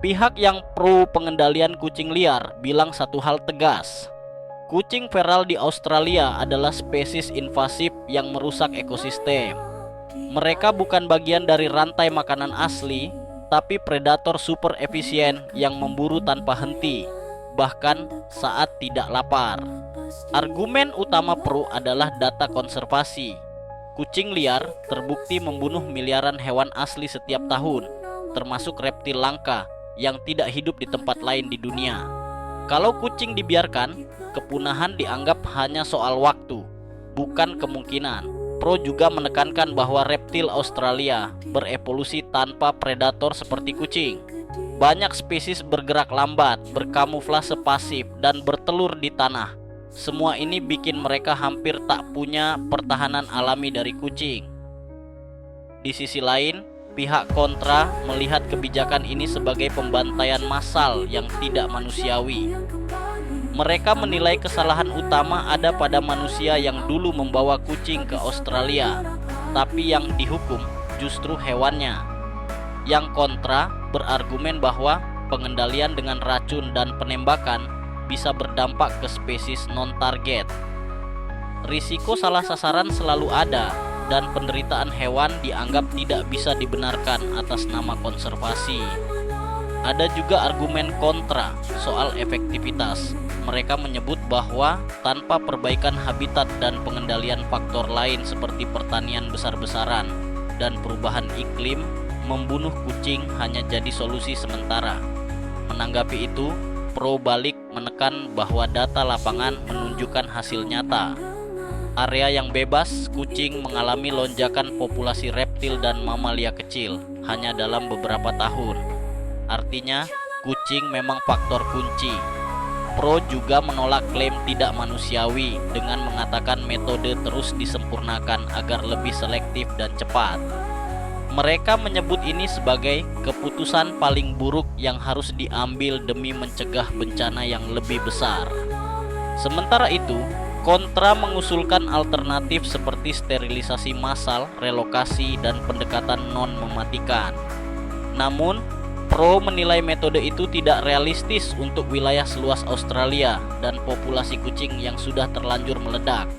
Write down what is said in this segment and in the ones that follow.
Pihak yang pro pengendalian kucing liar bilang satu hal tegas. Kucing feral di Australia adalah spesies invasif yang merusak ekosistem. Mereka bukan bagian dari rantai makanan asli, tapi predator super efisien yang memburu tanpa henti, bahkan saat tidak lapar. Argumen utama pro adalah data konservasi. Kucing liar terbukti membunuh miliaran hewan asli setiap tahun, termasuk reptil langka yang tidak hidup di tempat lain di dunia. Kalau kucing dibiarkan, kepunahan dianggap hanya soal waktu, bukan kemungkinan. Pro juga menekankan bahwa reptil Australia berevolusi tanpa predator seperti kucing. Banyak spesies bergerak lambat, berkamuflase pasif, dan bertelur di tanah. Semua ini bikin mereka hampir tak punya pertahanan alami dari kucing. Di sisi lain, pihak kontra melihat kebijakan ini sebagai pembantaian massal yang tidak manusiawi. Mereka menilai kesalahan utama ada pada manusia yang dulu membawa kucing ke Australia, tapi yang dihukum justru hewannya. Yang kontra berargumen bahwa pengendalian dengan racun dan penembakan bisa berdampak ke spesies non-target. Risiko salah sasaran selalu ada, dan penderitaan hewan dianggap tidak bisa dibenarkan atas nama konservasi. Ada juga argumen kontra soal efektivitas. Mereka menyebut bahwa tanpa perbaikan habitat dan pengendalian faktor lain seperti pertanian besar-besaran dan perubahan iklim, membunuh kucing hanya jadi solusi sementara. Menanggapi itu, pro balik menekan bahwa data lapangan menunjukkan hasil nyata. Area yang bebas, kucing mengalami lonjakan populasi reptil dan mamalia kecil hanya dalam beberapa tahun. Artinya, kucing memang faktor kunci. Pro juga menolak klaim tidak manusiawi dengan mengatakan metode terus disempurnakan agar lebih selektif dan cepat. Mereka menyebut ini sebagai keputusan paling buruk yang harus diambil demi mencegah bencana yang lebih besar. Sementara itu, kontra mengusulkan alternatif seperti sterilisasi massal, relokasi, dan pendekatan non-mematikan. Namun, pro menilai metode itu tidak realistis untuk wilayah seluas Australia dan populasi kucing yang sudah terlanjur meledak.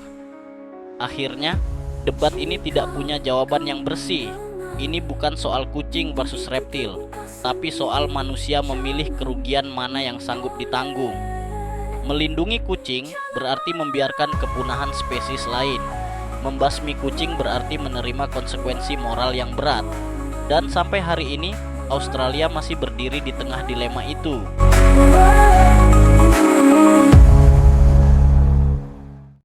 Akhirnya, debat ini tidak punya jawaban yang bersih. Ini bukan soal kucing versus reptil, tapi soal manusia memilih kerugian mana yang sanggup ditanggung. Melindungi kucing berarti membiarkan kepunahan spesies lain. Membasmi kucing berarti menerima konsekuensi moral yang berat. Dan sampai hari ini, Australia masih berdiri di tengah dilema itu.